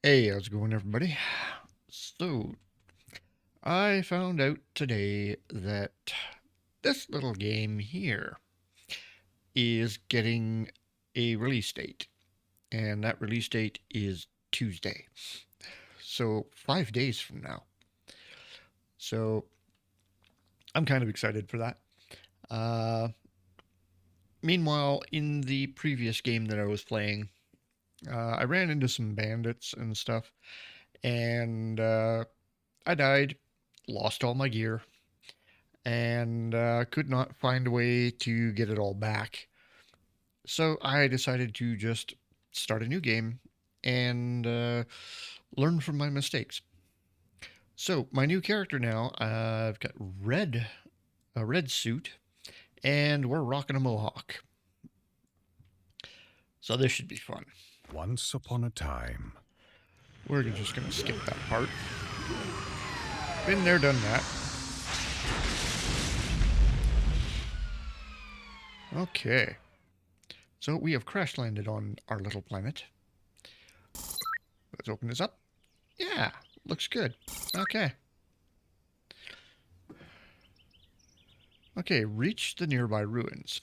Hey, how's it going, everybody? So, I found out today that this little game here is getting a release date, and that release date is Tuesday. So, 5 days from now. So, I'm kind of excited for that. Uh, Meanwhile, in the previous game that I was playing, I ran into some bandits and stuff, and I died, lost all my gear, and could not find a way to get it all back. So I decided to just start a new game and learn from my mistakes. So my new character now, I've got a red suit, and we're rocking a mohawk. So this should be fun. Once upon a time. We're just gonna skip that part. Been there, done that. Okay. So we have crash landed on our little planet. Let's open this up. Yeah, looks good. Okay. Okay, reach the nearby ruins.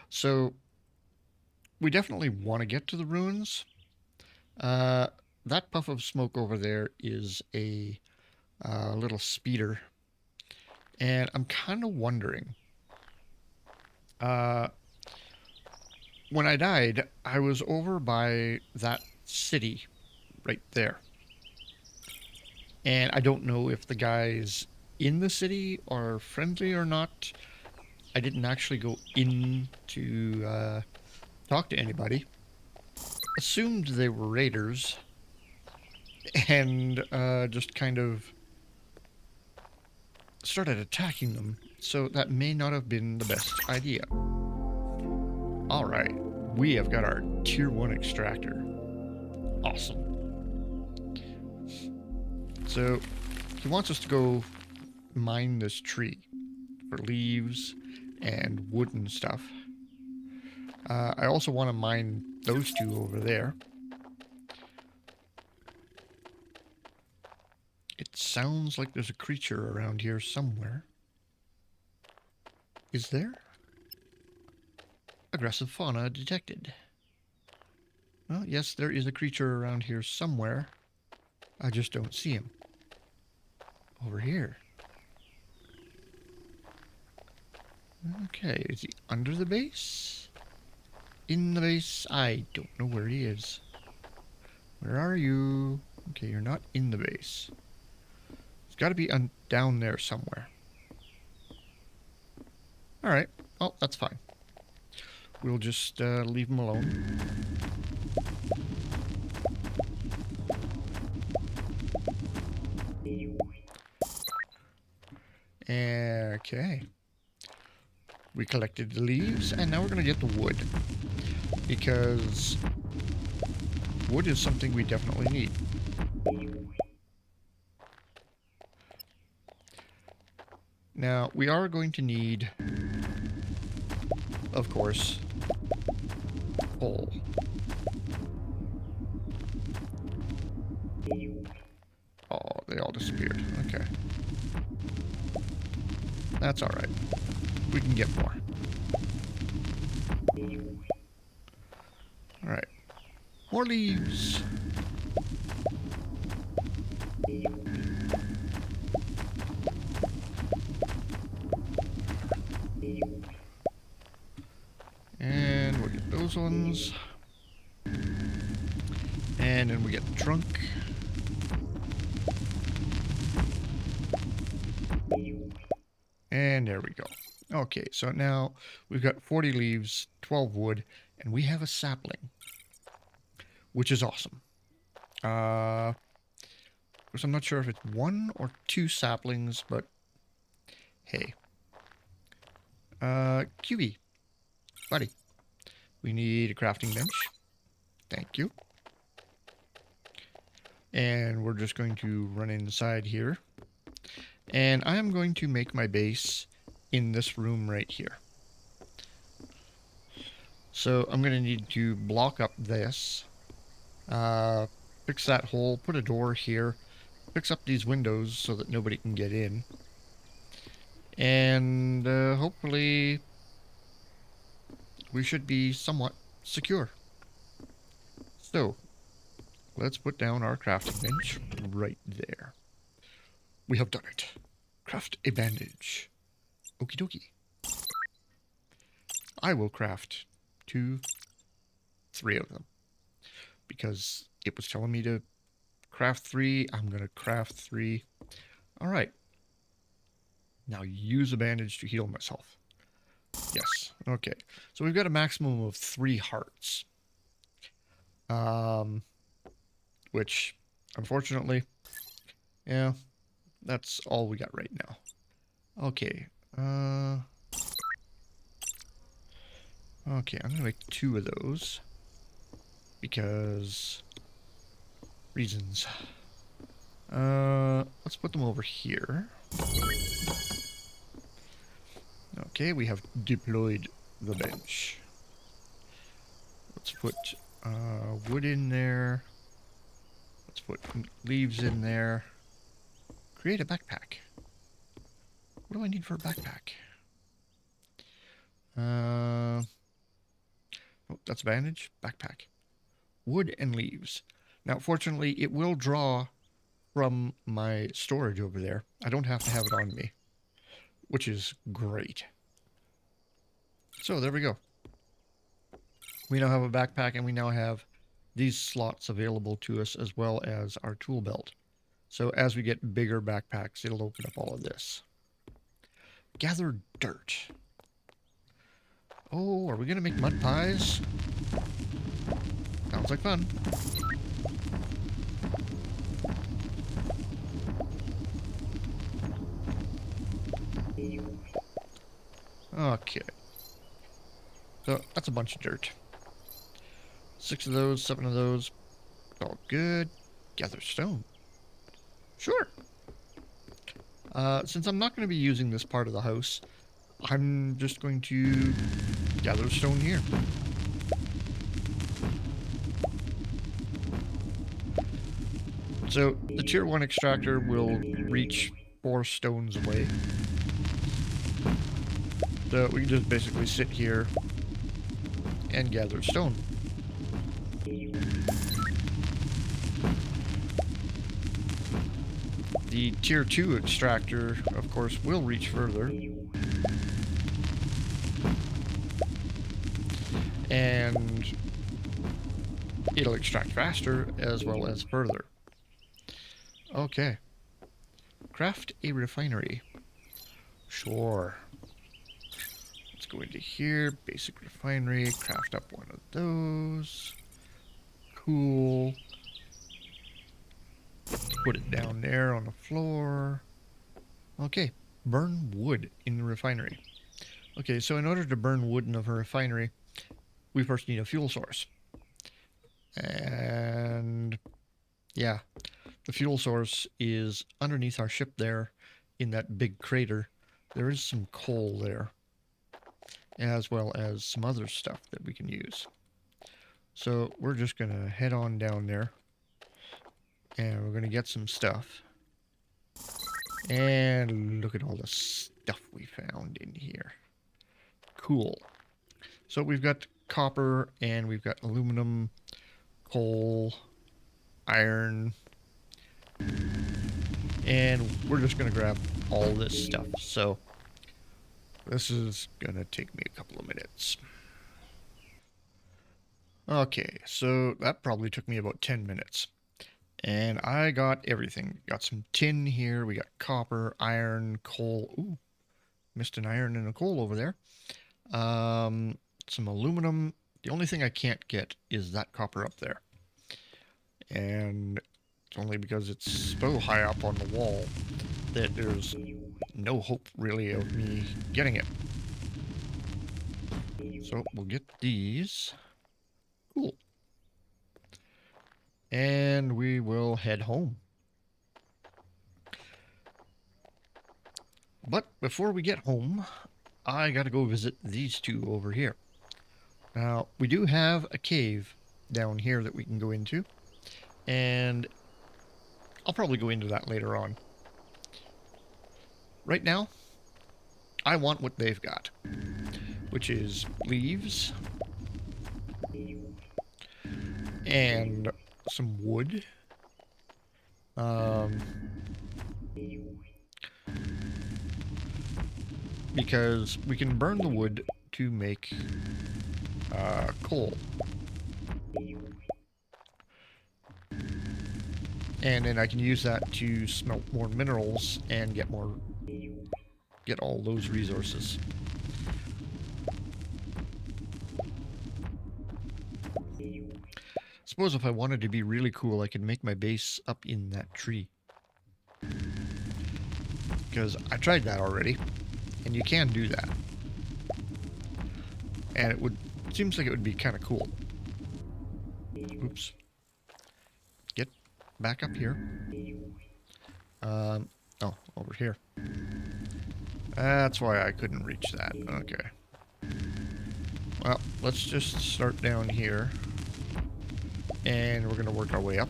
So we definitely want to get to the ruins. Uh, that puff of smoke over there is a little speeder, and I'm kind of wondering. Uh, when I died, I was over by that city right there, and I don't know if the guys in the city are friendly or not. I didn't actually go in to talk to anybody. Assumed they were raiders, and just kind of started attacking them, so that may not have been the best idea. Alright, we have got our tier 1 extractor. Awesome. So, he wants us to go mine this tree for leaves and wood and stuff. I also want to mine those two over there. It sounds like there's a creature around here somewhere. Is there? Aggressive fauna detected. Well, yes, there is a creature around here somewhere. I just don't see him. Over here. Okay, is he under the base? In the base? I don't know where he is. Where are you? Okay, you're not in the base. He's got to be down there somewhere. Alright, well, that's fine. We'll just leave him alone. Okay. We collected the leaves, and now we're going to get the wood. Because wood is something we definitely need. Now, we are going to need, of course, coal. Oh, they all disappeared. Okay. That's alright. We can get more. Alright. More leaves. And we'll get those ones. And then we get the trunk. And there we go. Okay, so now we've got 40 leaves, 12 wood, and we have a sapling, which is awesome. Of course, I'm not sure if it's one or two saplings, but hey. QB, buddy, we need a crafting bench. Thank you. And we're just going to run inside here. And I am going to make my base in this room right here. So I'm going to need to block up this. fix that hole, put a door here, fix up these windows so that nobody can get in. And hopefully we should be somewhat secure. So, let's put down our crafting bench right there. We have done it. Craft a bandage. Okie dokie. I will craft 2, 3 of them. Because it was telling me to craft 3, I'm going to craft 3. Alright. Now use a bandage to heal myself. Yes. Okay. So we've got a maximum of 3 hearts. Which, unfortunately, yeah, that's all we got right now. Okay. Okay, I'm gonna make 2 of those. Because reasons. Let's put them over here. Okay, we have deployed the bench. Let's put wood in there. Let's put leaves in there. Create a backpack. What do I need for a backpack? Oh, that's a bandage. Backpack. Wood and leaves. Now, fortunately, it will draw from my storage over there. I don't have to have it on me, which is great. So there we go. We now have a backpack, and we now have these slots available to us as well as our tool belt. So as we get bigger backpacks, it'll open up all of this. Gather dirt. Oh, are we going to make mud pies? Sounds like fun. Okay. So that's a bunch of dirt. 6 of those, 7 of those. All good. Gather stone. Sure. Since I'm not going to be using this part of the house, I'm just going to gather stone here. So the tier 1 extractor will reach 4 stones away. So we can just basically sit here and gather stone. The tier 2 extractor, of course, will reach further. And it'll extract faster as well as further. Okay. Craft a refinery. Sure. Let's go into here. Basic refinery. Craft up one of those. Cool. Put it down there on the floor. Okay. Burn wood in the refinery. Okay, so in order to burn wood in a refinery, we first need a fuel source. And yeah, the fuel source is underneath our ship there in that big crater. There is some coal there, as well as some other stuff that we can use. So we're just going to head on down there, and we're going to get some stuff. And look at all the stuff we found in here. Cool. So we've got copper, and we've got aluminum, coal, iron, and we're just going to grab all this stuff. So this is going to take me a couple of minutes. Okay, so that probably took me about 10 minutes. And I got everything. Got some tin here. We got copper, iron, coal. Ooh, missed an iron and a coal over there. Some aluminum. The only thing I can't get is that copper up there. And it's only because it's so high up on the wall that there's no hope really of me getting it. So we'll get these. Cool. And we will head home. But before we get home, I gotta go visit these two over here. Now, we do have a cave down here that we can go into. And I'll probably go into that later on. Right now, I want what they've got, which is leaves and some wood. Um, because we can burn the wood to make coal. And then I can use that to smelt more minerals and get all those resources. Suppose if I wanted to be really cool, I could make my base up in that tree. Because I tried that already, and you can do that. And seems like it would be kind of cool. Oops. Get back up here. Oh, over here. That's why I couldn't reach that. Okay. Well, let's just start down here. And we're going to work our way up.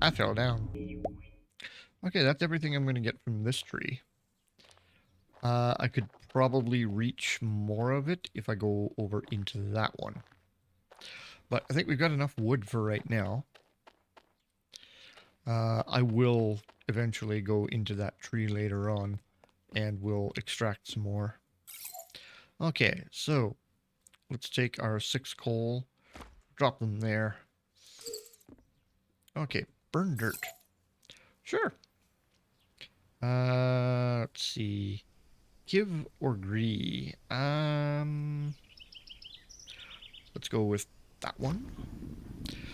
I fell down. Okay, that's everything I'm going to get from this tree. I could probably reach more of it if I go over into that one. But I think we've got enough wood for right now. I will eventually go into that tree later on and we'll extract some more. Okay, so let's take our 6 coal, drop them there. Okay, burn dirt. Sure. Let's see. Give or agree. Let's go with that one.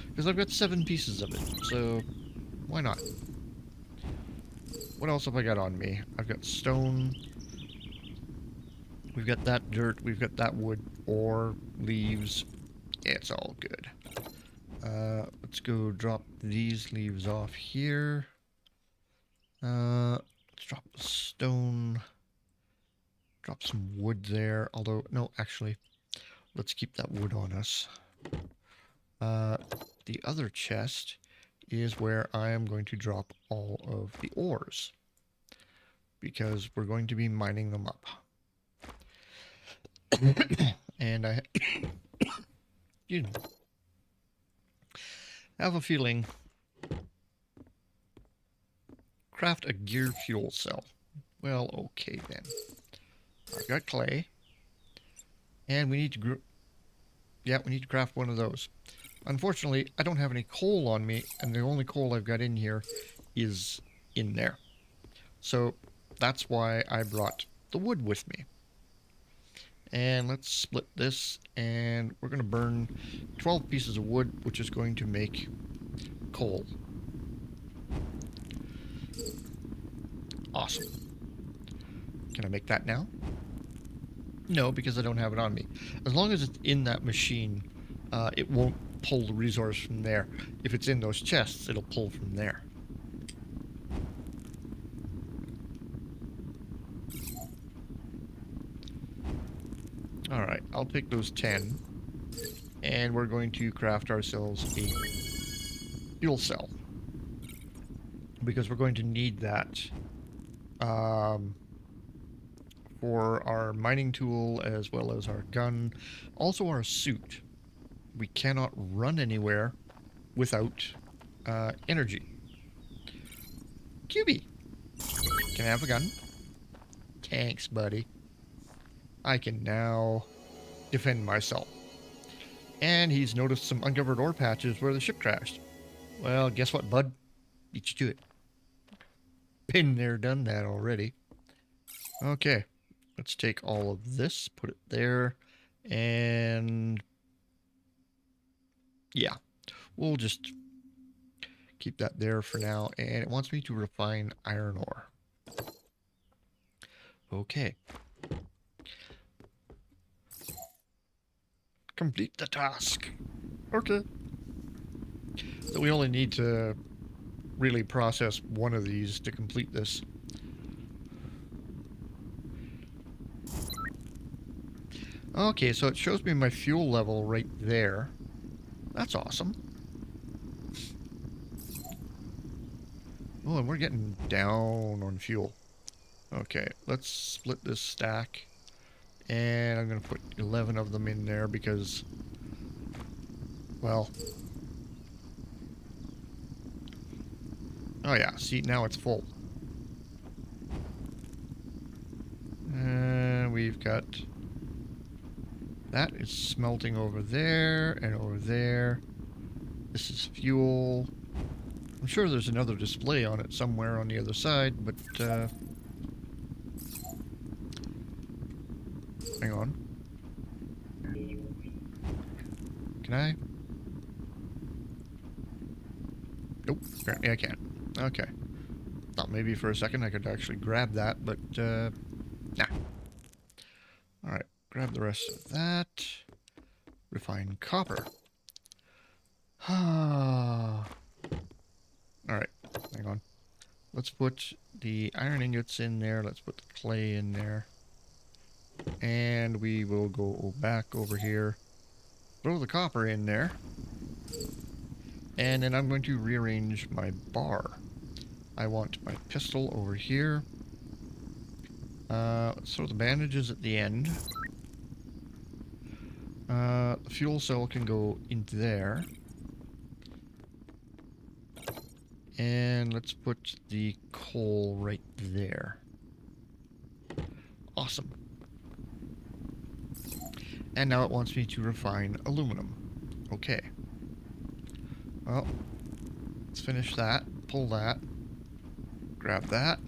Because I've got 7 pieces of it, so why not? What else have I got on me? I've got stone. We've got that dirt. We've got that wood. Ore, leaves. It's all good. Let's go drop these leaves off here. Let's drop the stone. Drop some wood there. Although, no, actually, let's keep that wood on us. The other chest is where I am going to drop all of the ores. Because we're going to be mining them up. And I have a feeling craft a gear fuel cell. Well, okay then. I've got clay. And we need to we need to craft one of those. Unfortunately, I don't have any coal on me, and the only coal I've got in here is in there. So that's why I brought the wood with me. And let's split this, and we're going to burn 12 pieces of wood, which is going to make coal. Awesome. Can I make that now? No, because I don't have it on me. As long as it's in that machine, it won't pull the resource from there. If it's in those chests, it'll pull from there. Alright, I'll take those 10. And we're going to craft ourselves a fuel cell. Because we're going to need that for our mining tool as well as our gun. Also our suit. We cannot run anywhere without energy. QB, can I have a gun? Thanks, buddy. I can now defend myself. And he's noticed some uncovered ore patches where the ship crashed. Well, guess what, bud? Beat you to it. Been there, done that already. Okay, let's take all of this, put it there, and yeah, we'll just keep that there for now. And it wants me to refine iron ore. Okay. Complete the task. Okay. So we only need to really process one of these to complete this. Okay, so it shows me my fuel level right there. That's awesome. Oh, and we're getting down on fuel. Okay, let's split this stack. And I'm going to put 11 of them in there because, well... Oh yeah, see, now it's full. And we've got... That is smelting over there and over there. This is fuel. I'm sure there's another display on it somewhere on the other side, but hang on. Can I? Nope, apparently I can't. Okay. Thought maybe for a second I could actually grab that, but nah. Alright, grab the rest of that. Refined copper. Alright, hang on. Let's put the iron ingots in there. Let's put the clay in there. And we will go back over here. Throw the copper in there. And then I'm going to rearrange my bar. I want my pistol over here. Let's throw the bandages at the end. The fuel cell can go into there. And let's put the coal right there. Awesome. And now it wants me to refine aluminum. Okay. Well, let's finish that. Pull that. Grab that.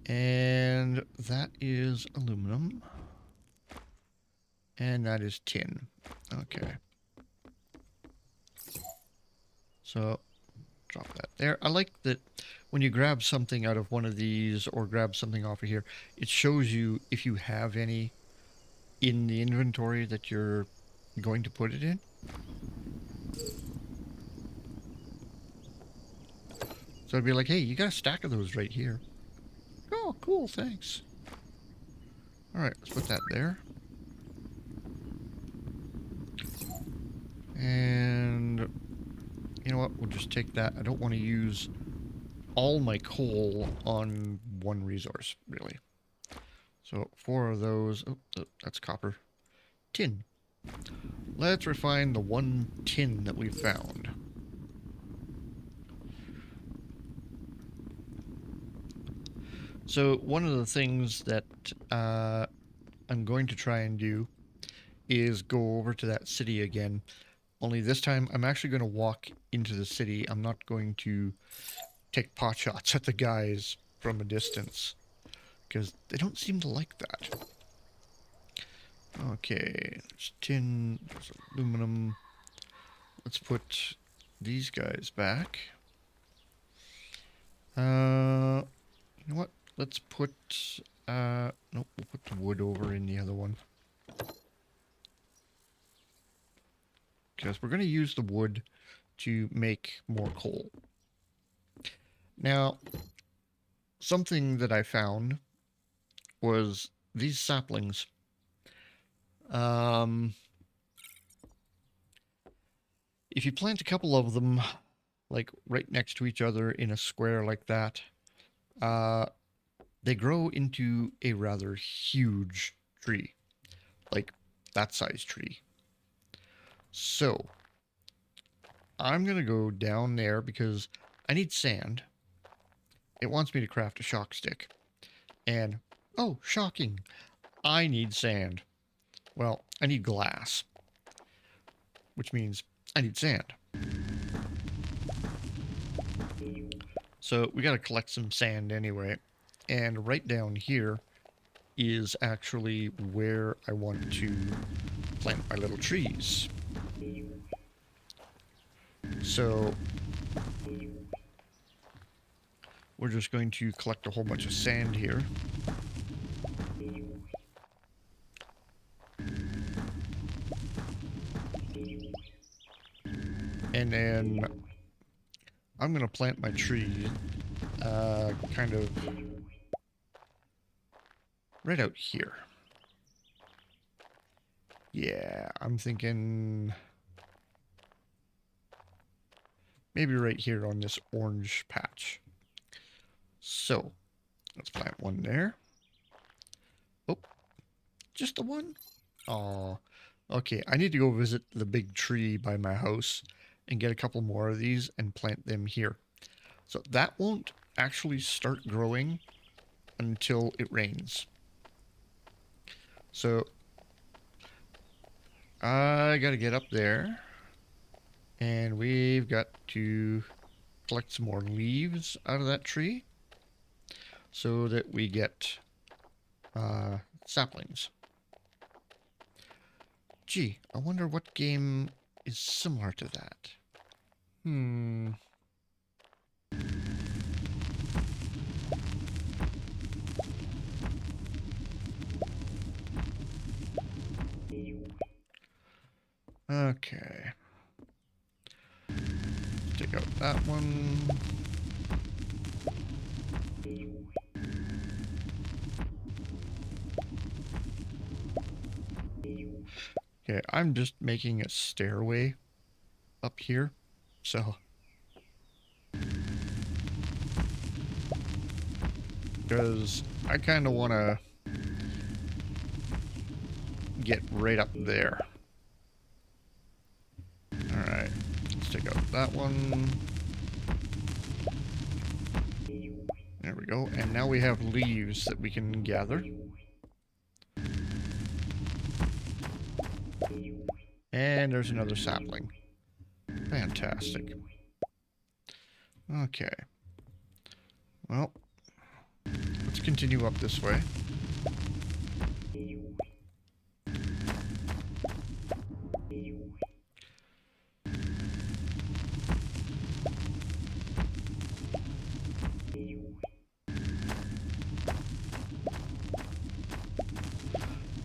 And that is aluminum. And that is tin. Okay. So, drop that there. I like that when you grab something out of one of these or grab something off of here, it shows you if you have any in the inventory that you're going to put it in. So it'd be like, hey, you got a stack of those right here. Oh, cool, thanks. Alright, let's put that there. And you know what? We'll just take that. I don't want to use all my coal on one resource, really. So 4 of those. Oh, that's copper. Tin. Let's refine the 1 tin that we found. So one of the things that I'm going to try and do is go over to that city again. Only this time I'm actually going to walk into the city. I'm not going to take pot shots at the guys from a distance, because they don't seem to like that. Okay, there's tin, there's aluminum. Let's put these guys back. You know what? Let's put, nope, we'll put the wood over in the other one. Because we're going to use the wood to make more coal. Now, something that I found was these saplings. If you plant a couple of them, like right next to each other in a square like that, they grow into a rather huge tree, like that size tree. So I'm gonna go down there because I need sand. It wants me to craft a shock stick, and oh, shocking, I need sand. Well, I need glass, which means I need sand. So we gotta collect some sand anyway. And right down here is actually where I want to plant my little trees. So we're just going to collect a whole bunch of sand here. And then I'm going to plant my tree kind of right out here. Yeah, I'm thinking maybe right here on this orange patch. So, let's plant one there. Oh, just the one? Oh, okay. I need to go visit the big tree by my house and get a couple more of these and plant them here. So that won't actually start growing until it rains. So I gotta get up there and we've got to collect some more leaves out of that tree so that we get saplings. Gee, I wonder what game is similar to that. Okay. Take out that one. Okay, I'm just making a stairway up here. So, because I kind of want to get right up there. Alright, let's take out that one. There we go. And now we have leaves that we can gather. And there's another sapling. Fantastic. Okay. Well, let's continue up this way.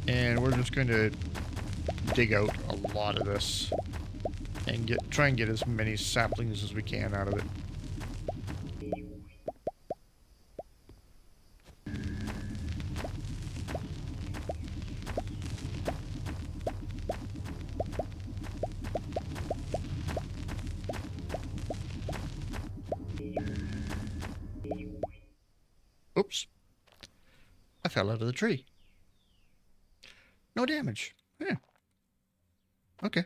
And we're just going to dig out a lot of this and try and get as many saplings as we can out of it. Oops. I fell out of the tree. No damage. Yeah. Okay.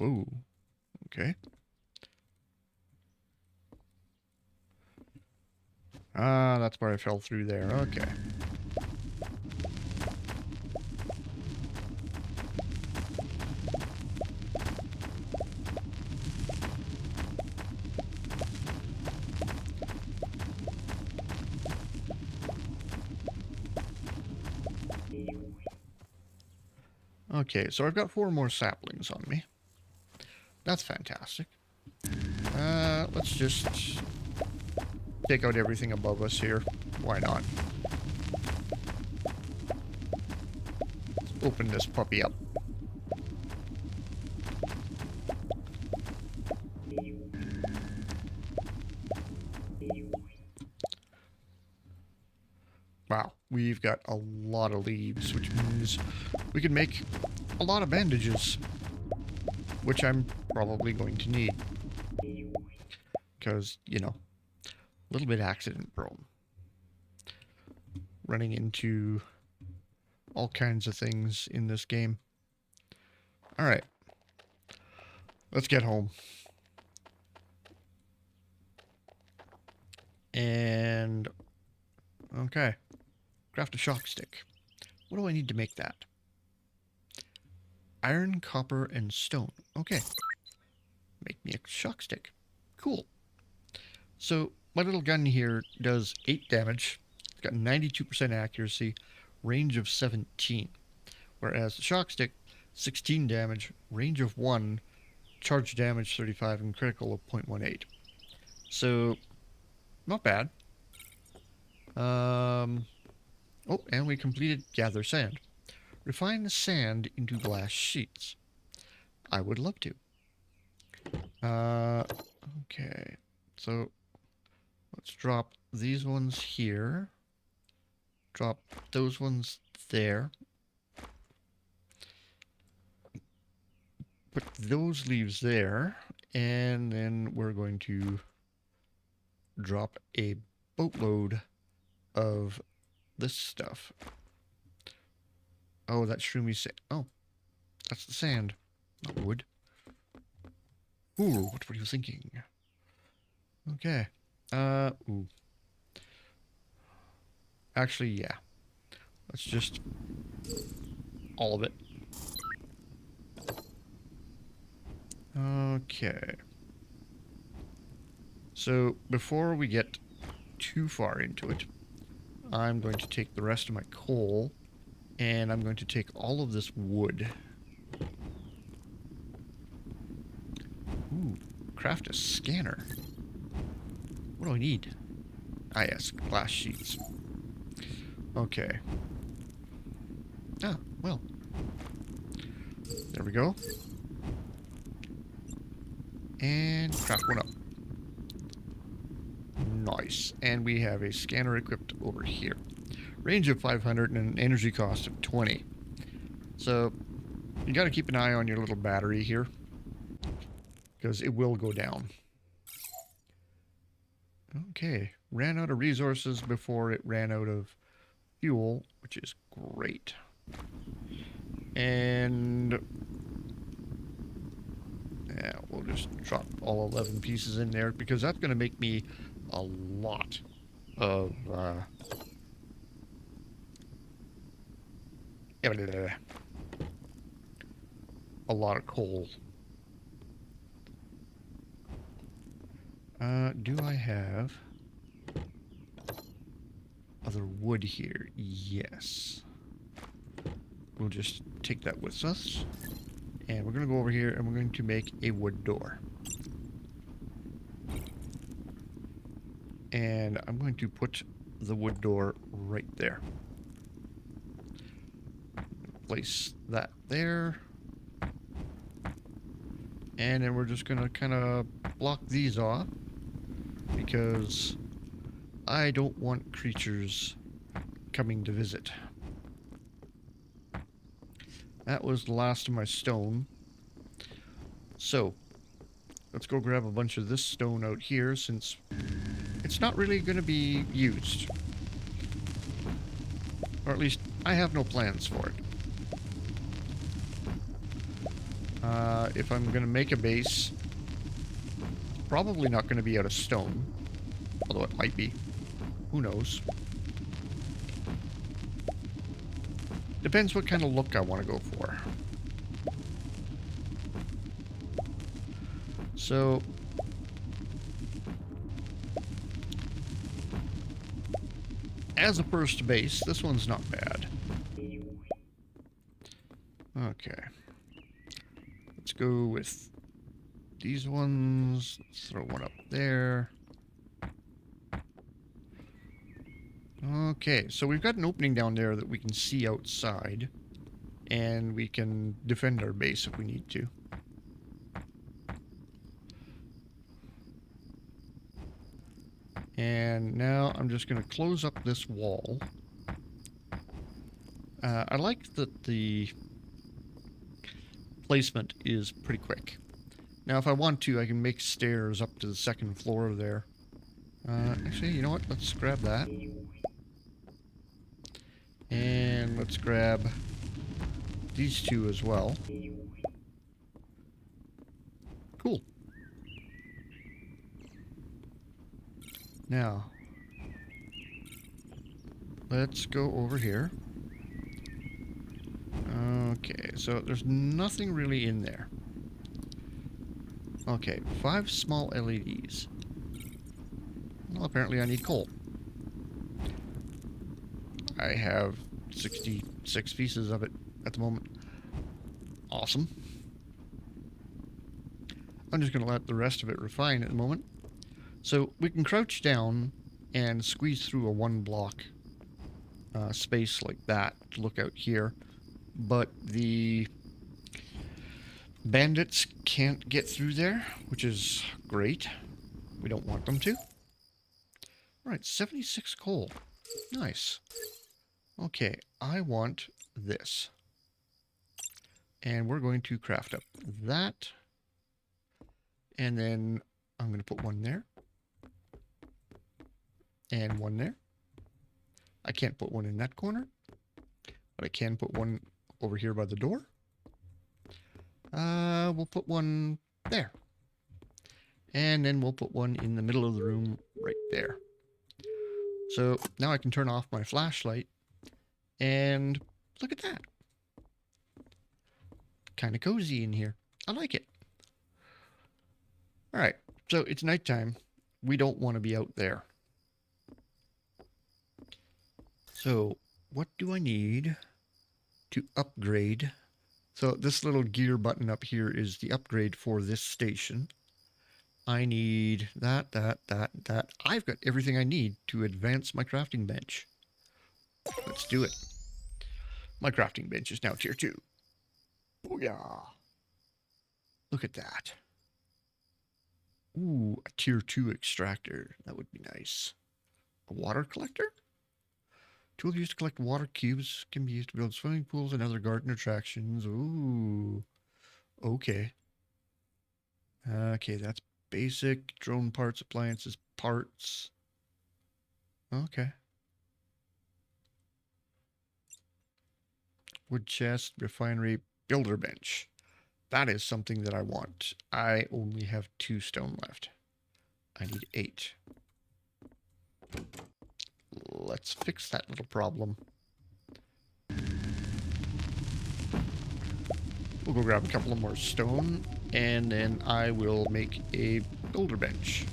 Ooh. Okay. That's where I fell through there. Okay. Okay, so I've got 4 more saplings on me. That's fantastic. Let's just take out everything above us here. Why not? Let's open this puppy up. Wow, we've got a lot of leaves, which means we can make a lot of bandages, which I'm probably going to need. Because, you know, a little bit accident prone. Running into all kinds of things in this game. Alright. Let's get home. And... okay. Craft a shock stick. What do I need to make that? Iron, copper, and stone. Okay. Make me a shock stick. Cool. So, my little gun here does 8 damage. It's got 92% accuracy, range of 17. Whereas the shock stick, 16 damage, range of 1, charge damage 35, and critical of 0.18. So, not bad. Oh, and we completed gather sand. Refine the sand into glass sheets. I would love to. Okay. So, Let's drop these ones here. Drop those ones there. Put those leaves there. And then we're going to drop a boatload of this stuff. Oh, that's shroomy sand. Oh, that's the sand, not wood. Ooh, what were you thinking? Okay. Ooh. Actually, yeah. Let's just all of it. Okay. So before we get too far into it, I'm going to take the rest of my coal and I'm going to take all of this wood. Ooh, craft a scanner. What do I need? Ah, yes, glass sheets. Okay. Ah, well. There we go. And craft one up. Nice. And we have a scanner equipped over here. Range of 500 and an energy cost of 20. So, you gotta keep an eye on your little battery here, because it will go down. Okay. Ran out of resources before it ran out of fuel, which is great. And yeah, we'll just drop all 11 pieces in there because that's going to make me a lot of a lot of coal. Do I have other wood here? Yes. We'll just take that with us. And we're going to go over here and we're going to make a wood door. And I'm going to put the wood door right there. Place that there. And then we're just going to kind of block these off because I don't want creatures coming to visit. That was the last of my stone. So, let's go grab a bunch of this stone out here since it's not really going to be used. Or at least, I have no plans for it. If I'm going to make a base, probably not going to be out of stone. Although it might be. Who knows? Depends what kind of look I want to go for. So, as a first base, this one's not bad. Okay. Let's go with these ones. Let's throw one up there. Okay, so we've got an opening down there that we can see outside. And we can defend our base if we need to. And now I'm just going to close up this wall. I like that the placement is pretty quick. Now if I want to, I can make stairs up to the second floor there. Actually, you know what? Let's grab that. And let's grab these two as well. Cool. Now, let's go over here. Okay, so there's nothing really in there. Okay, 5 small LEDs. Well, apparently I need coal. I have 66 pieces of it at the moment. Awesome. I'm just going to let the rest of it refine at the moment. So we can crouch down and squeeze through a 1 block space like that to look out here. But the bandits can't get through there, which is great. We don't want them to. All right, 76 coal. Nice. Okay, I want this. And we're going to craft up that. And then I'm going to put one there. And one there. I can't put one in that corner. But I can put one over here by the door. We'll put one there. And then we'll put one in the middle of the room right there. So now I can turn off my flashlight. And look at that. Kind of cozy in here. I like it. All right, so it's nighttime. We don't want to be out there. So what do I need to upgrade? So this little gear button up here is the upgrade for this station. I need that. I've got everything I need to advance my crafting bench. Let's do it. My crafting bench is now tier 2. Booyah! Look at that. Ooh, a tier 2 extractor. That would be nice. A water collector? Tools used to collect water cubes can be used to build swimming pools and other garden attractions. Ooh. Okay. Okay, that's basic. Drone parts, appliances, parts. Okay. Wood chest, refinery, builder bench. That is something that I want. I only have 2 stone left. I need 8. Let's fix that little problem. We'll go grab a couple of more stone, and then I will make a builder bench.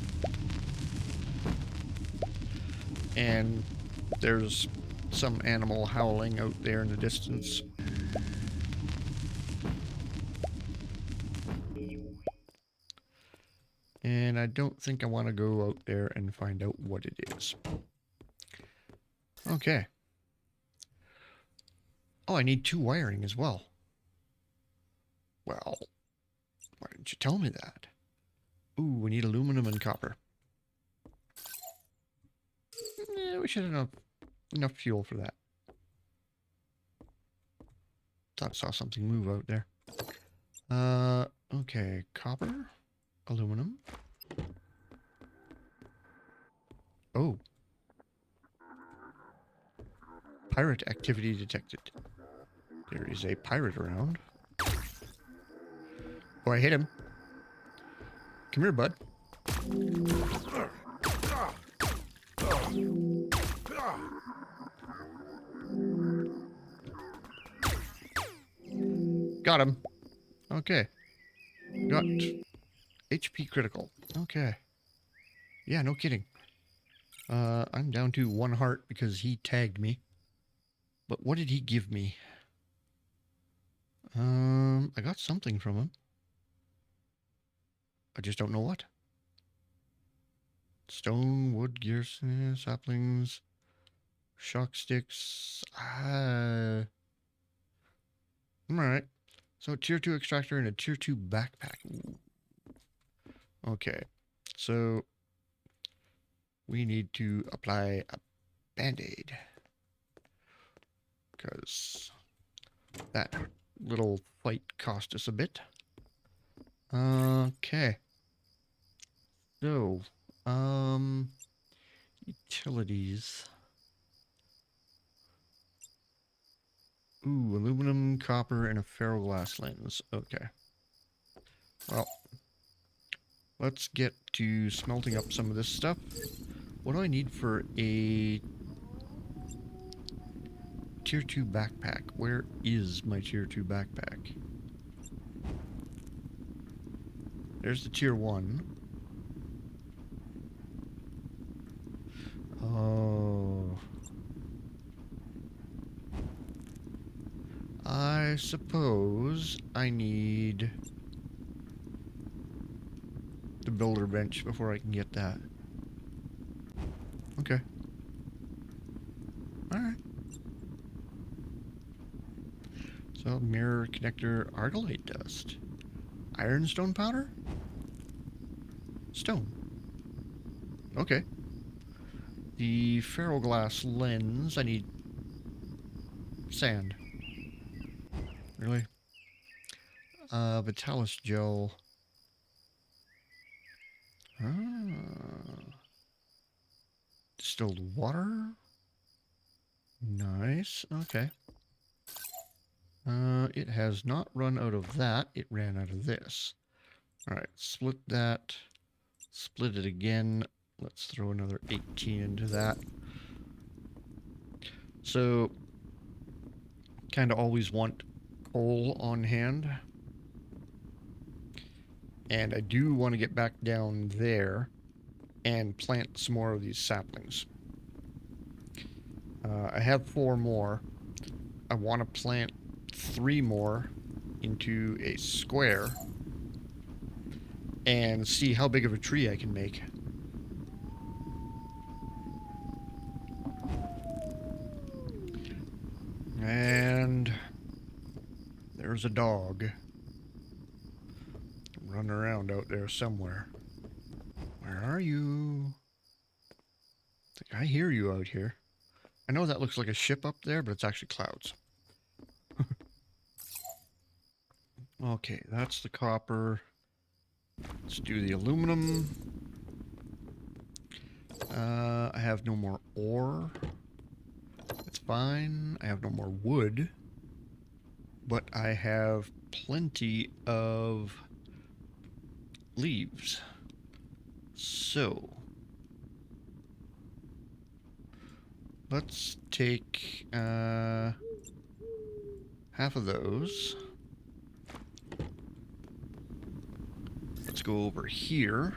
And there's some animal howling out there in the distance. And I don't think I want to go out there and find out what it is. Okay. Oh, I need 2 wiring as well. Well, why didn't you tell me that? Ooh, we need aluminum and copper. We should have enough fuel for that. Thought I saw something move out there. Okay, copper, aluminum. Oh. Pirate activity detected. There is a pirate around. Oh, I hit him. Come here, bud. Got him. Okay. Got HP critical. Okay. Yeah, no kidding. I'm down to 1 heart because he tagged me. But what did he give me? I got something from him. I just don't know what. Stone, wood, gears, saplings, shock sticks. Alright. So tier 2 extractor and a tier 2 backpack. Ooh. Okay. So we need to apply a band-aid. Because that little fight cost us a bit. Okay. So, utilities. Ooh, aluminum, copper, and a ferroglass lens. Okay. Well, let's get to smelting up some of this stuff. What do I need for a tier 2 backpack? Where is my tier 2 backpack? There's the tier 1. Oh. I suppose I need the builder bench before I can get that. Okay. Alright. So, mirror connector, argillite dust. Ironstone powder? Stone. Okay. The ferroglass lens, I need sand. Really? Vitalis gel. Ah. Distilled water. Nice. Okay. It has not run out of that. It ran out of this. Alright, split that. Split it again. Let's throw another 18 into that. So, kind of always want coal on hand. And I do want to get back down there and plant some more of these saplings. I have 4 more. I want to plant 3 more into a square and see how big of a tree I can make. And there's a dog running around out there somewhere. Where are you? I think I hear you out here. I know that looks like a ship up there, but it's actually clouds. Okay, that's the copper. Let's do the aluminum. I have no more ore. That's fine. I have no more wood. But I have plenty of leaves. So, let's take half of those. Let's go over here.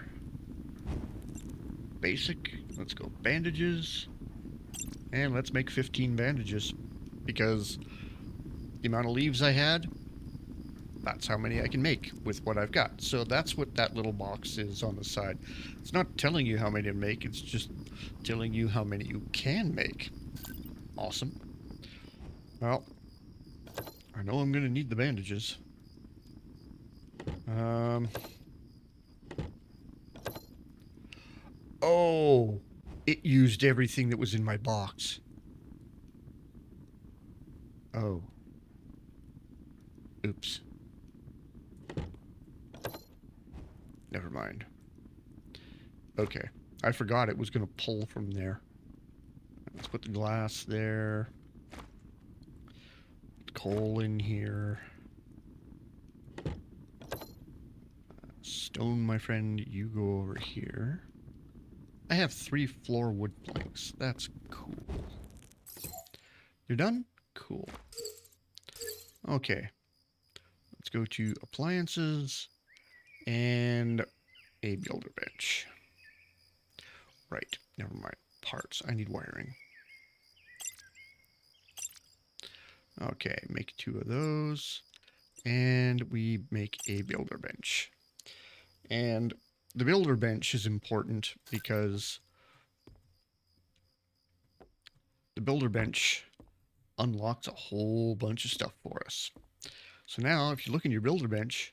Basic. Let's go bandages. And let's make 15 bandages. Because the amount of leaves I had, that's how many I can make with what I've got. So that's what that little box is on the side. It's not telling you how many to make, it's just telling you how many you can make. Awesome. Well, I know I'm going to need the bandages. Oh, it used everything that was in my box. Oh. Oops. Never mind. Okay. I forgot it was going to pull from there. Let's put the glass there. Coal in here. Stone, my friend, you go over here. I have 3 floor wood planks. That's cool. You're done? Cool. Okay. Let's go to appliances and a builder bench. Right. Never mind. Parts. I need wiring. Okay. Make 2 of those. And we make a builder bench. And the builder bench is important because the builder bench unlocks a whole bunch of stuff for us. So now, if you look in your builder bench,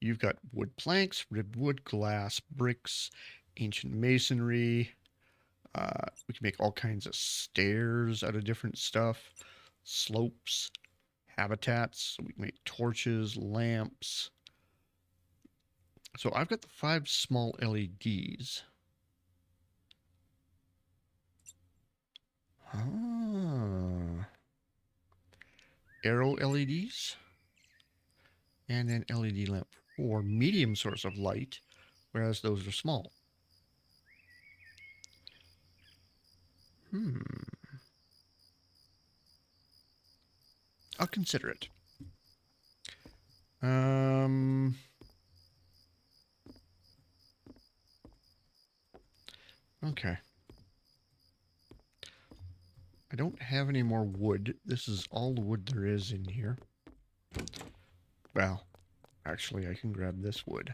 you've got wood planks, ribbed wood, glass, bricks, ancient masonry. We can make all kinds of stairs out of different stuff, slopes, habitats. So we can make torches, lamps. So I've got the 5 small LEDs. Ah. Arrow LEDs. And an LED lamp for medium source of light, whereas those are small. I'll consider it. Okay. I don't have any more wood. This is all the wood there is in here. Well, actually, I can grab this wood.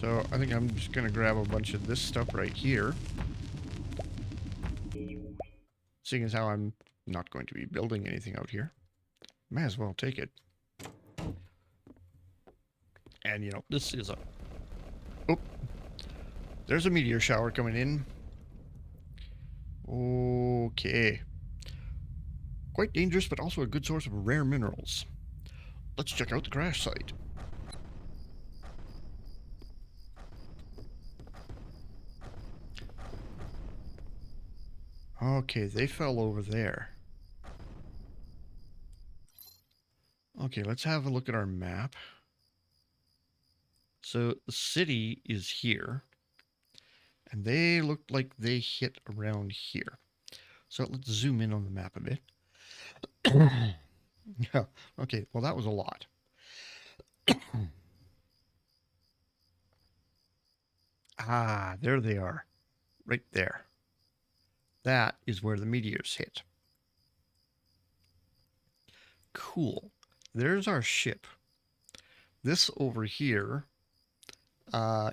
So I think I'm just going to grab a bunch of this stuff right here. Seeing as how I'm not going to be building anything out here, may as well take it. And, you know, this is a... Oh, there's a meteor shower coming in. Okay. Quite dangerous, but also a good source of rare minerals. Let's check out the crash site. Okay, they fell over there. Okay, let's have a look at our map. So the city is here, and they looked like they hit around here. So let's zoom in on the map a bit. Yeah, okay, well that was a lot. Ah, there they are, right there. That is where the meteors hit. Cool. There's our ship. This over here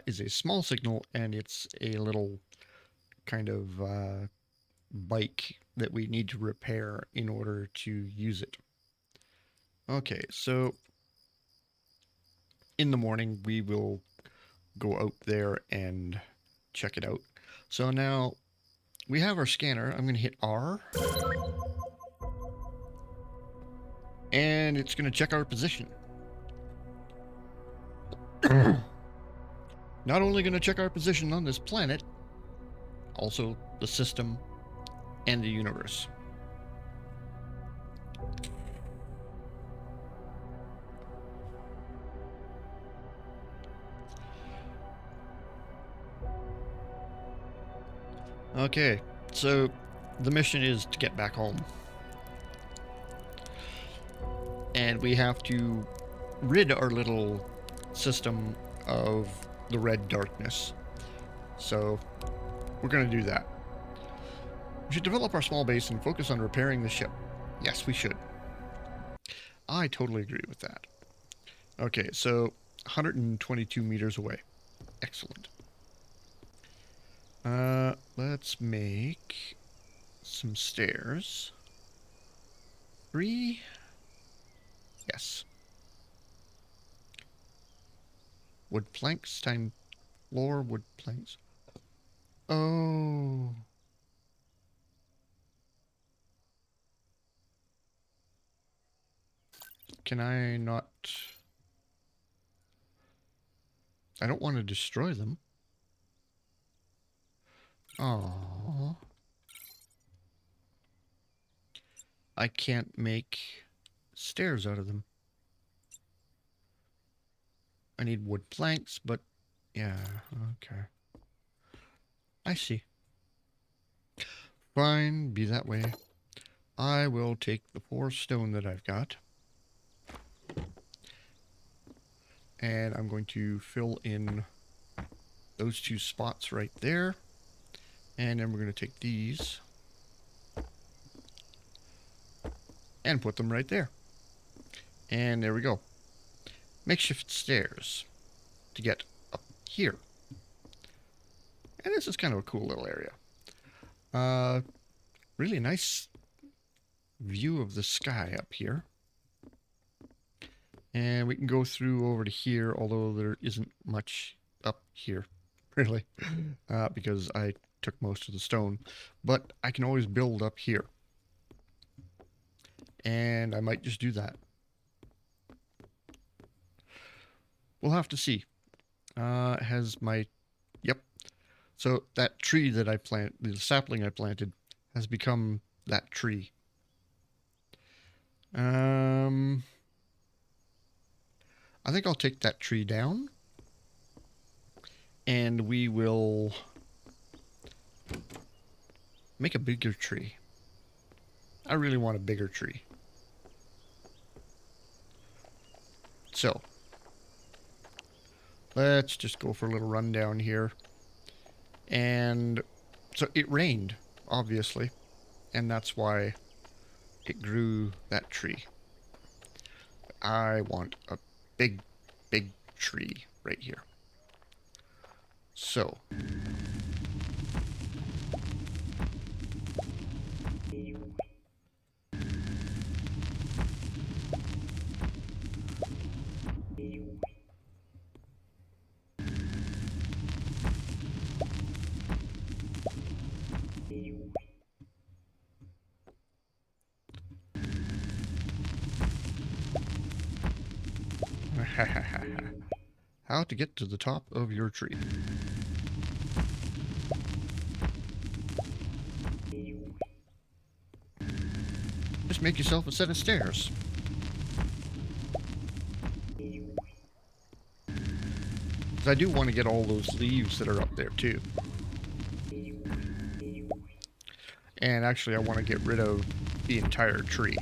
is a small signal, and it's a little kind of bike that we need to repair in order to use it. Okay, so in the morning we will go out there and check it out. So now we have our scanner. I'm going to hit R, and it's going to check our position. Not only going to check our position on this planet, also the system and the universe. Okay, so the mission is to get back home. And we have to rid our little system of the red darkness. So we're going to do that. We should develop our small base and focus on repairing the ship. Yes, we should. I totally agree with that. Okay, so 122 meters away. Excellent. Let's make some stairs. 3. Yes. Wood planks times floor wood planks. Oh. Can I not... I don't want to destroy them. Oh. I can't make stairs out of them. I need wood planks, but yeah, okay. I see. Fine, be that way. I will take the 4 stone that I've got. And I'm going to fill in those 2 spots right there. And then we're going to take these and put them right there. And there we go. Makeshift stairs to get up here. And this is kind of a cool little area. Really nice view of the sky up here. And we can go through over to here, although there isn't much up here, really, because I took most of the stone. But I can always build up here. And I might just do that. We'll have to see. Has my... Yep. So that tree that I planted, the sapling I planted, has become that tree. I think I'll take that tree down. And we will make a bigger tree. I really want a bigger tree. So, let's just go for a little rundown here. And so it rained, obviously. And that's why it grew that tree. I want a big, big tree right here. So, How to get to the top of your tree. Just make yourself a set of stairs. Because I do want to get all those leaves that are up there too. And actually I want to get rid of the entire tree.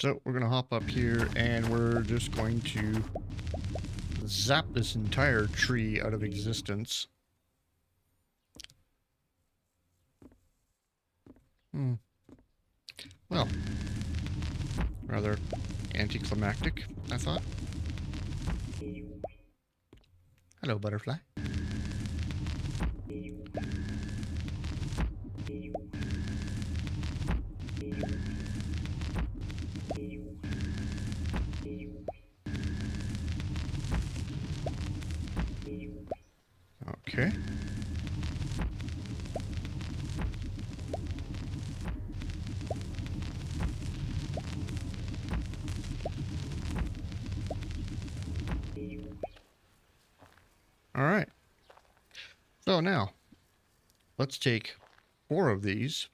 So we're going to hop up here and we're just going to zap this entire tree out of existence. Well, rather anticlimactic, I thought. Hello, butterfly. Okay. All right. So now, let's take 4 of these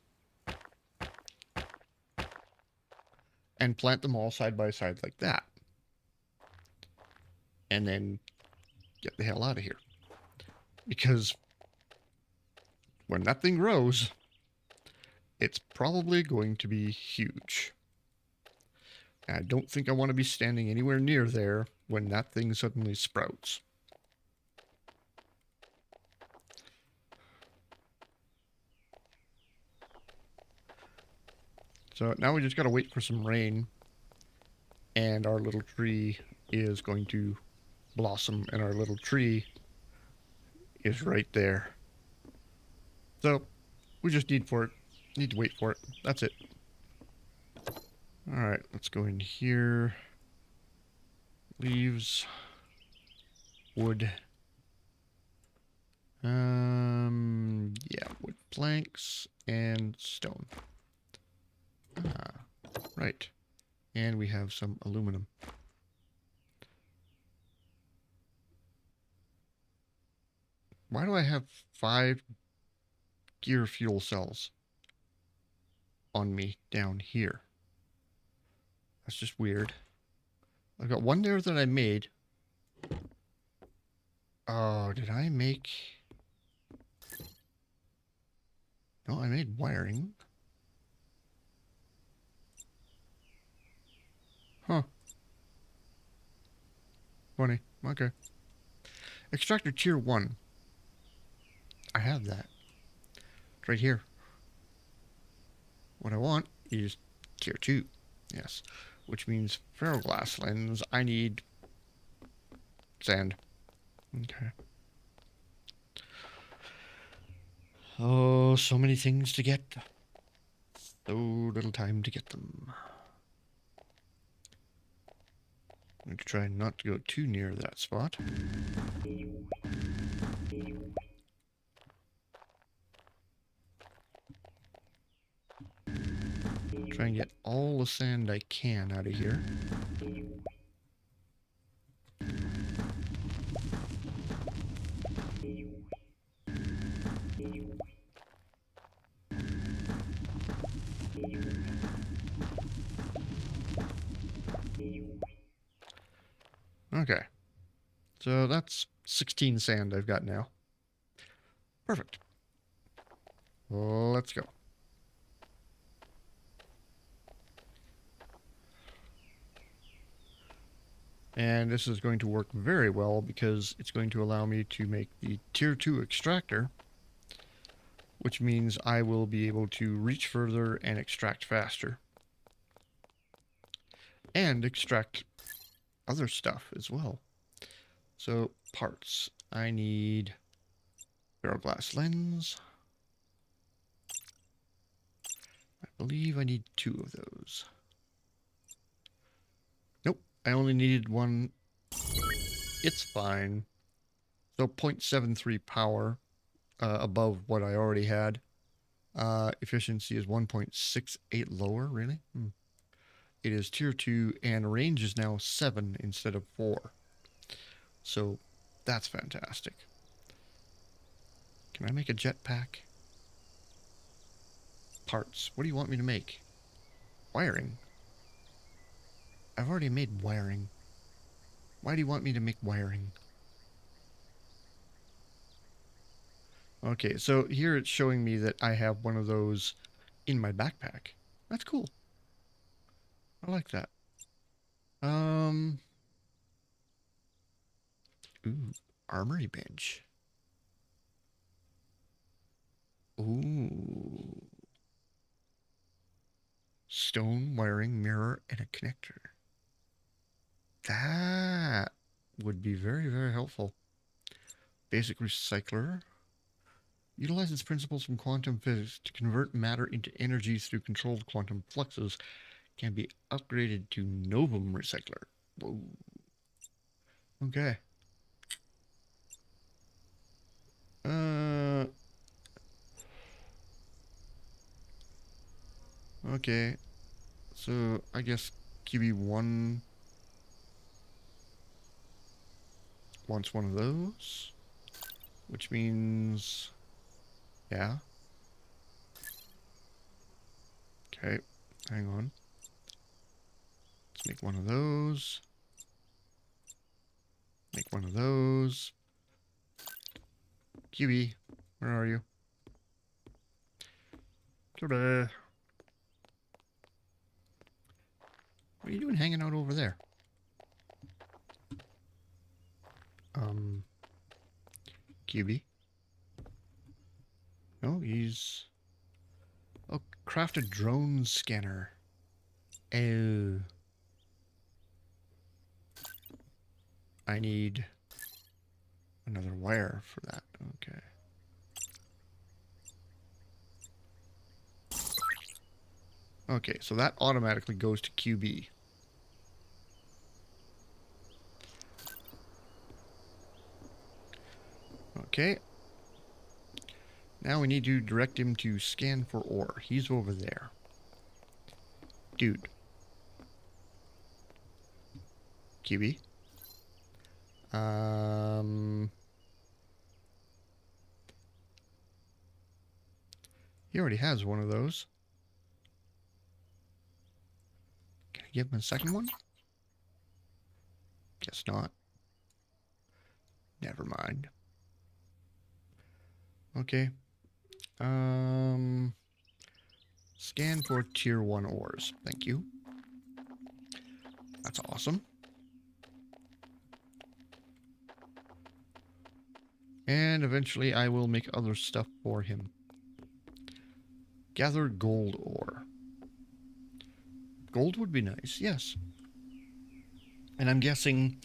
and plant them all side by side like that. And then get the hell out of here. Because when that thing grows, it's probably going to be huge. And I don't think I want to be standing anywhere near there when that thing suddenly sprouts. So now we just got to wait for some rain, and our little tree is going to blossom, and our little tree is right there. So we just need to wait for it. That's it. All right, let's go in here. Leaves, wood. Yeah, wood planks and stone. Ah, right. And we have some aluminum. Why do I have 5 gear fuel cells on me down here? That's just weird. I've got one there that I made. Oh, did I make... No, I made wiring. Huh. Funny. Okay. Extractor tier 1. I have that. It's right here. What I want is tier 2. Yes. Which means ferroglass lens. I need sand. Okay. Oh, so many things to get. So little time to get them. I'm going to try not to go too near that spot. Try and get all the sand I can out of here. Okay. So that's 16 sand I've got now. Perfect. Let's go. And this is going to work very well because it's going to allow me to make the tier 2 extractor which means I will be able to reach further and extract faster. And extract other stuff as well. So, parts. I need barrel glass lens. I believe I need 2 of those. Nope, I only needed 1. It's fine. So 0.73 power above what I already had. Efficiency is 1.68 lower, really? It is tier 2 and range is now 7 instead of 4. So that's fantastic. Can I make a jetpack? Parts. What do you want me to make? Wiring. I've already made wiring. Why do you want me to make wiring? Okay, so here it's showing me that I have one of those in my backpack. That's cool. I like that. Um, ooh, armory bench. Ooh, stone wiring mirror and a connector. That would be very, very helpful. Basic recycler. Utilizes principles from quantum physics to convert matter into energy through controlled quantum fluxes. Can be upgraded to novum recycler. Whoa. Okay. Uh. Okay. So I guess QB1 wants one of those, which means, yeah. Okay. Hang on. Let's make one of those. Make one of those. QB, where are you? Ta-da. What are you doing hanging out over there? QB. No, he's... Oh, craft a drone scanner. Oh. I need another wire for that. Okay. Okay, so that automatically goes to QB. Okay. Now we need to direct him to scan for ore. He's over there. Dude. QB. He already has one of those. Can I give him a second one? Guess not. Never mind. Okay. Scan for tier 1 ores. Thank you. That's awesome. And eventually I will make other stuff for him. Gather gold ore. Gold would be nice, yes. And I'm guessing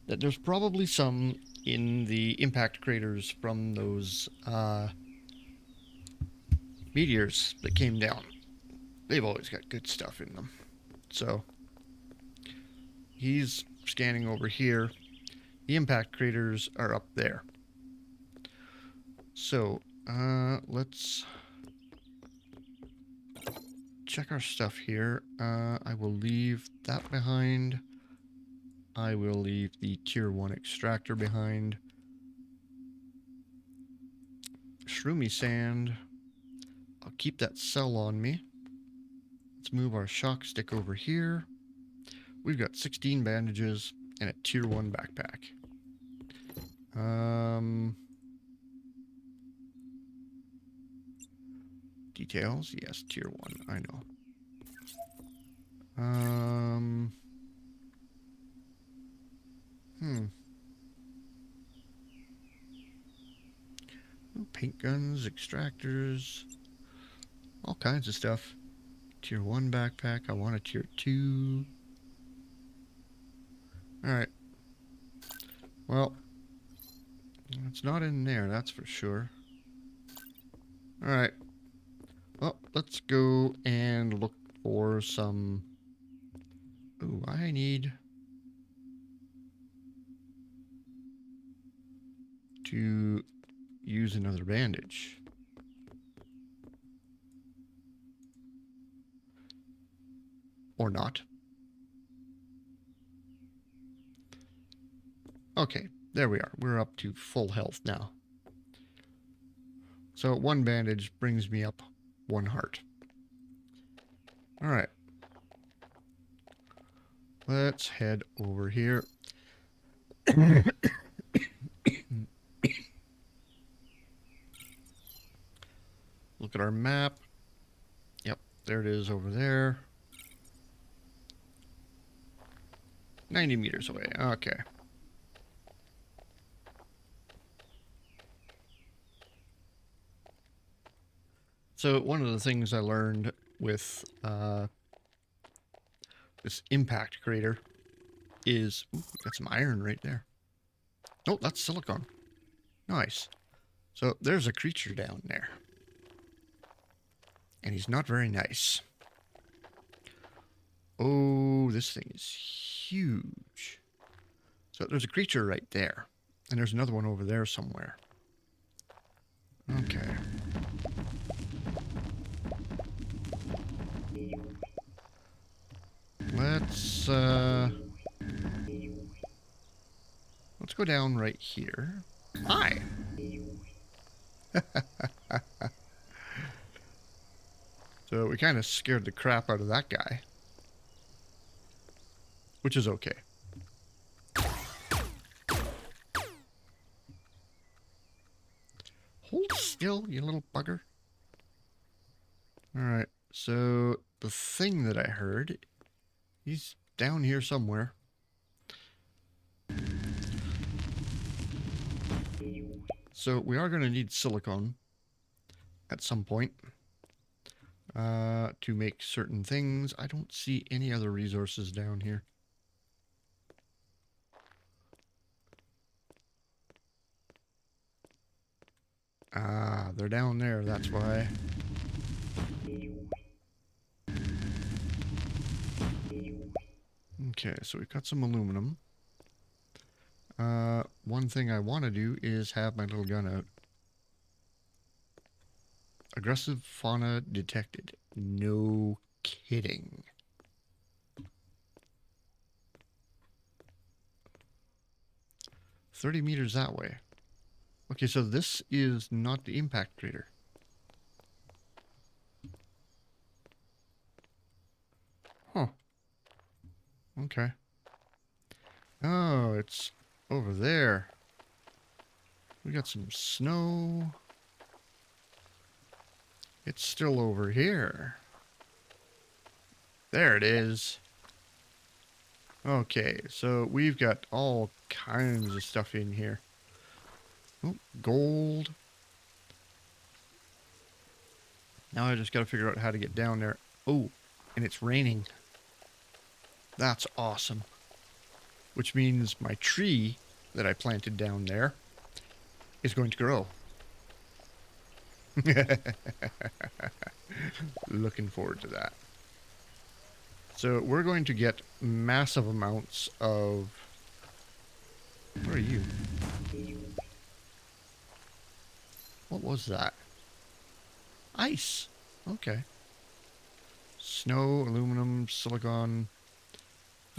that there's probably some in the impact craters from those meteors that came down. They've always got good stuff in them. So, he's scanning over here. The impact craters are up there. So, let's check our stuff here. I will leave that behind. I will leave the tier 1 extractor behind. Shroomy sand. I'll keep that cell on me. Let's move our shock stick over here. We've got 16 bandages and a tier 1 backpack. Details? Yes, tier 1. I know. Paint guns, extractors, all kinds of stuff. Tier 1 backpack. I want a tier 2. Alright. Well, it's not in there, that's for sure. Alright. Well, let's go and look for some... Ooh, I need to use another bandage. Or not. Okay, there we are. We're up to full health now. So one bandage brings me up 1 heart. Alright. Let's head over here. Look at our map. Yep, there it is over there. 90 meters away. Okay. So one of the things I learned with this impact crater is... Ooh, got some iron right there. Oh, that's silicon. Nice. So there's a creature down there. And he's not very nice. Oh, this thing is huge. So there's a creature right there. And there's another one over there somewhere. Okay. Let's go down right here. Hi. So we kind of scared the crap out of that guy. Which is okay. Hold still, you little bugger. Alright, so the thing that I heard, he's down here somewhere. So we are going to need silicon at some point to make certain things. I don't see any other resources down here. Ah, they're down there, that's why. Okay, so we've got some aluminum. One thing I want to do is have my little gun out. Aggressive fauna detected. No kidding. "30 meters that way." Okay, so this is not the impact crater. Huh. Okay. Oh, it's over there. We got some snow. It's still over here. There it is. Okay, so we've got all kinds of stuff in here. Oh, gold. Now I just got to figure out how to get down there. Oh, and it's raining. That's awesome. Which means my tree that I planted down there is going to grow. Looking forward to that. So we're going to get massive amounts of... Where are you? What was that? Ice. Okay. Snow, aluminum, silicon.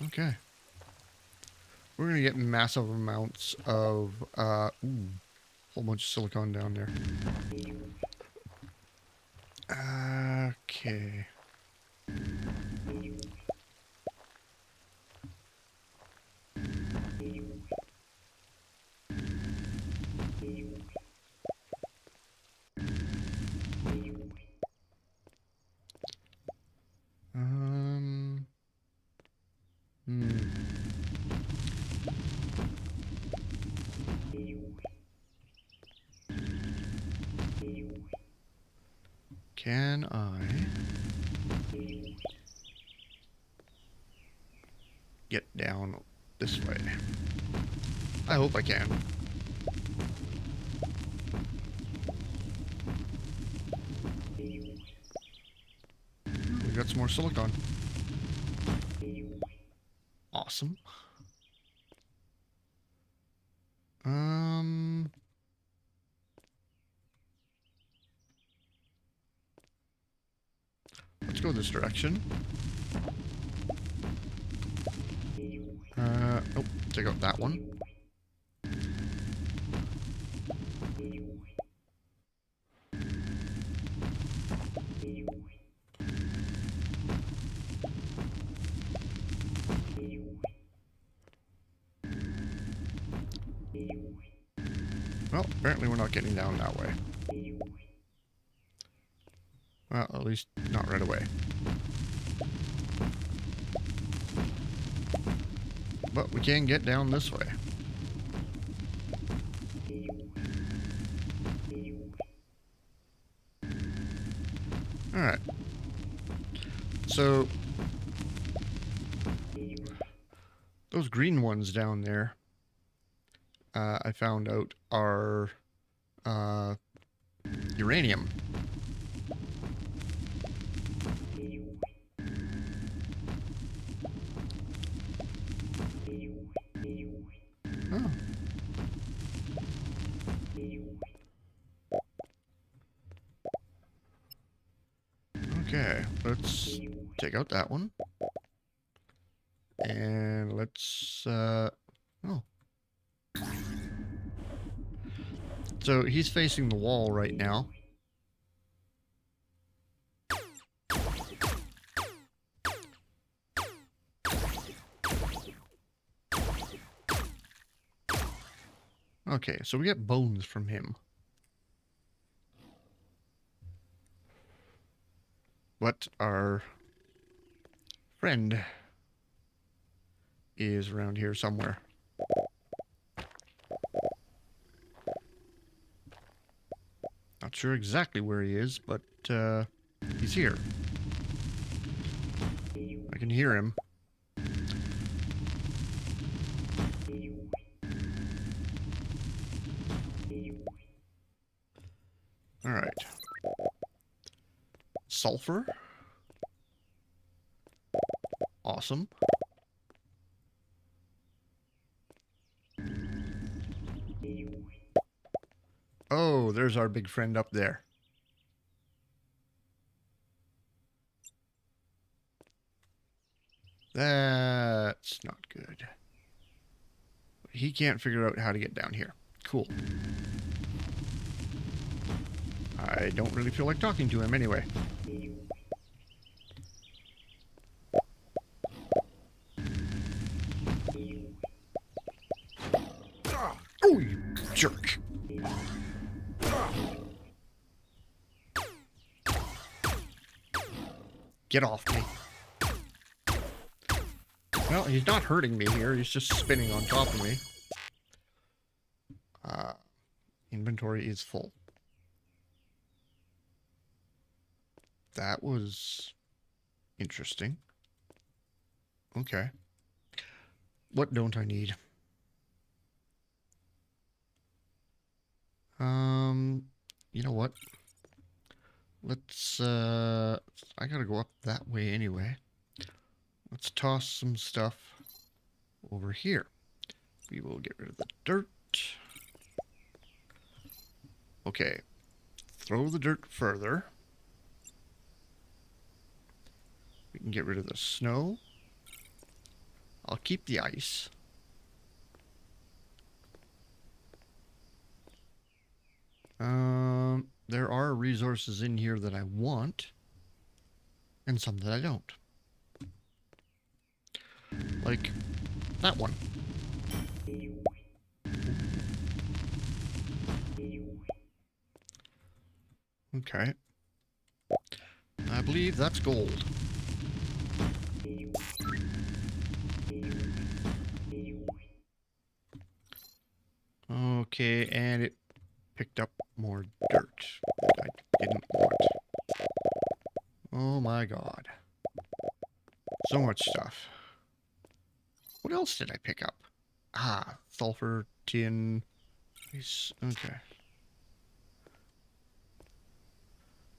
Okay. We're going to get massive amounts of... ooh, whole bunch of silicon down there. Okay. Hmm. Can I get down this way? I hope I can. We got some more silicon. Awesome. Let's go this direction. Oh, take out that one. Well, apparently we're not getting down that way. Well, at least not right away. But we can get down this way. Alright. So, those green ones down there, I found out are uranium. Oh. Okay, let's take out that one. And let's, oh. So he's facing the wall right now. Okay, so we get bones from him. But our friend is around here somewhere. Not sure exactly where he is, but he's here. I can hear him. Alright. Sulfur. Awesome. Oh, there's our big friend up there. That's not good. He can't figure out how to get down here. Cool. I don't really feel like talking to him anyway. Oh, you jerk. Get off me. Well, he's not hurting me here. He's just spinning on top of me. Inventory is full. That was interesting. Okay. What don't I need? You know what? Let's, I gotta go up that way anyway. Let's toss some stuff over here. We will get rid of the dirt. Okay. Throw the dirt further. We can get rid of the snow. I'll keep the ice. There are resources in here that I want, and some that I don't. Like that one. Okay. I believe that's gold. Okay, and it picked up more dirt that I didn't want. Oh my god. So much stuff. What else did I pick up? Ah, sulfur, tin. Okay.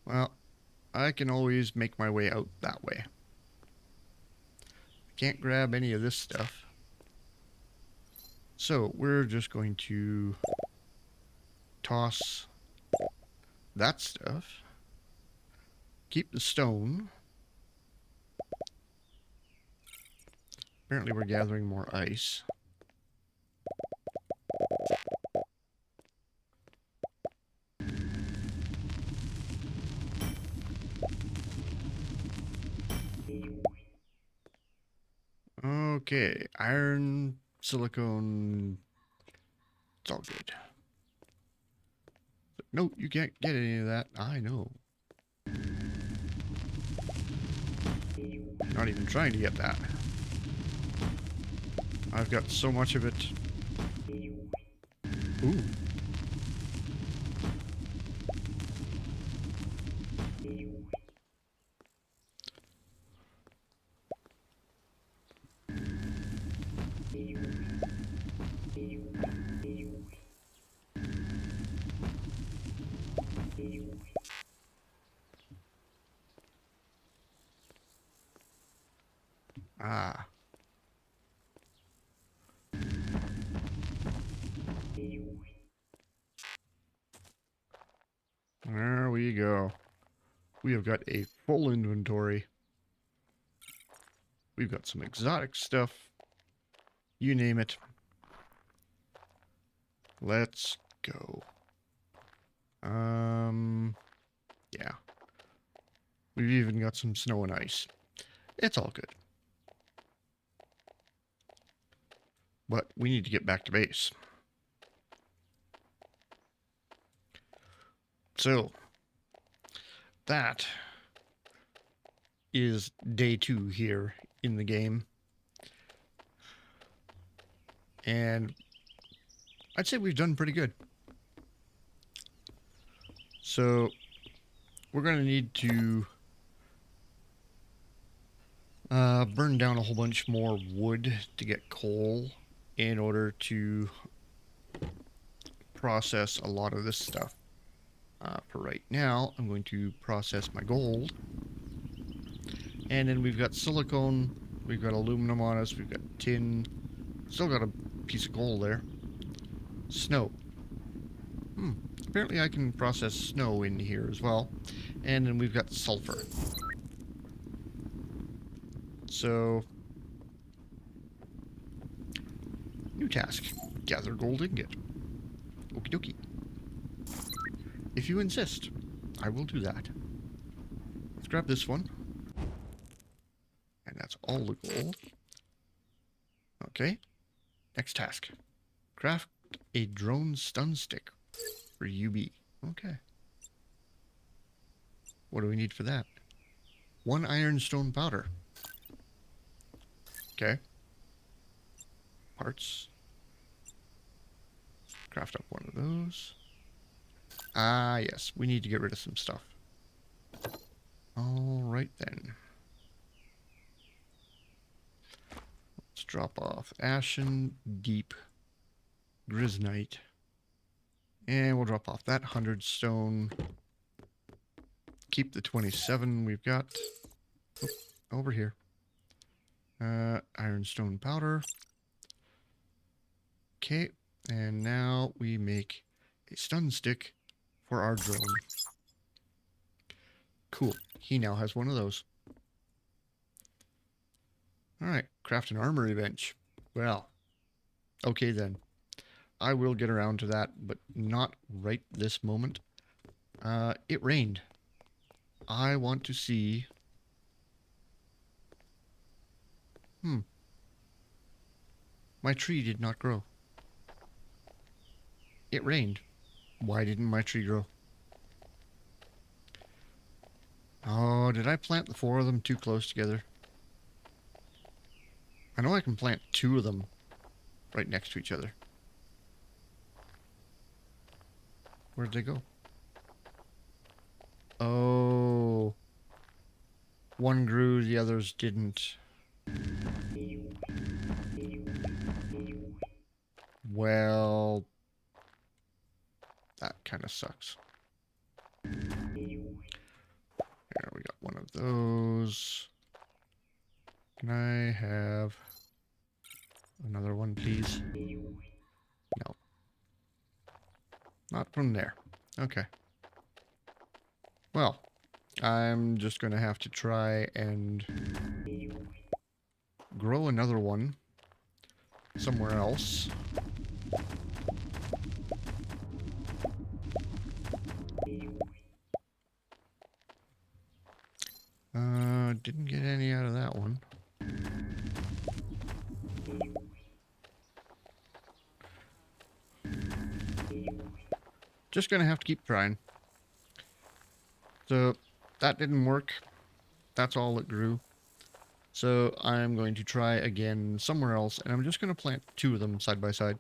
Well, I can always make my way out that way. I can't grab any of this stuff. So we're just going to toss that stuff. Keep the stone. Apparently we're gathering more ice. Okay, iron, silicone, it's all good. No, you can't get any of that. I know. Not even trying to get that. I've got so much of it. Ooh. Ah. There we go. We have got a full inventory. We've got some exotic stuff. You name it. Let's go. Yeah. We've even got some snow and ice. It's all good. But we need to get back to base. So, that is day 2 here in the game. And I'd say we've done pretty good. So, we're going to need to burn down a whole bunch more wood to get coal in order to process a lot of this stuff. For right now, I'm going to process my gold. And then we've got silicone, we've got aluminum on us, we've got tin, still got a piece of gold there. Snow. Apparently I can process snow in here as well. And then we've got sulfur. So, new task. Gather gold ingot. Okie dokie. If you insist, I will do that. Let's grab this one. And that's all the gold. Okay. Next task. Craft a drone stun stick for UB. Okay. What do we need for that? 1 ironstone powder. Okay. Parts. Craft up one of those. Ah, yes. We need to get rid of some stuff. Alright then. Let's drop off Ashen, Deep, Griznite. And we'll drop off that 100 stone. Keep the 27 we've got. Oh, over here. Ironstone powder. Okay, and now we make a stun stick for our drone. Cool. He now has one of those. Alright, craft an armory bench. Well, okay then. I will get around to that, but not right this moment. It rained. I want to see... My tree did not grow. It rained. Why didn't my tree grow? Oh, did I plant the 4 of them too close together? I know I can plant 2 of them right next to each other. Where'd they go? Oh. one grew, the others didn't. Well, that kind of sucks. There, we got one of those. Can I have another one, please? No. Not from there. Okay. Well, I'm just going to have to try and grow another one somewhere else. Didn't get any out of that one. Just gonna have to keep trying. So, that didn't work. That's all it grew. So, I'm going to try again somewhere else, and I'm just gonna plant two of them side by side.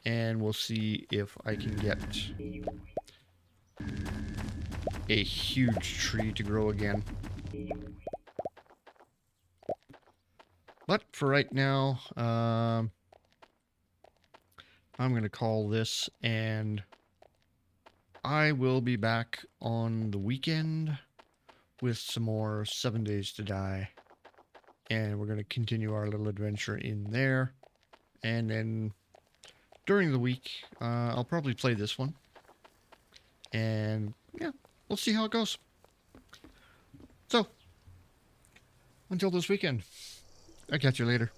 And we'll see if I can get a huge tree to grow again. But for right now, I'm going to call this, and I will be back on the weekend with some more 7 Days to Die. And we're going to continue our little adventure in there. And then during the week, I'll probably play this one. And yeah, we'll see how it goes. So, until this weekend, I'll catch you later.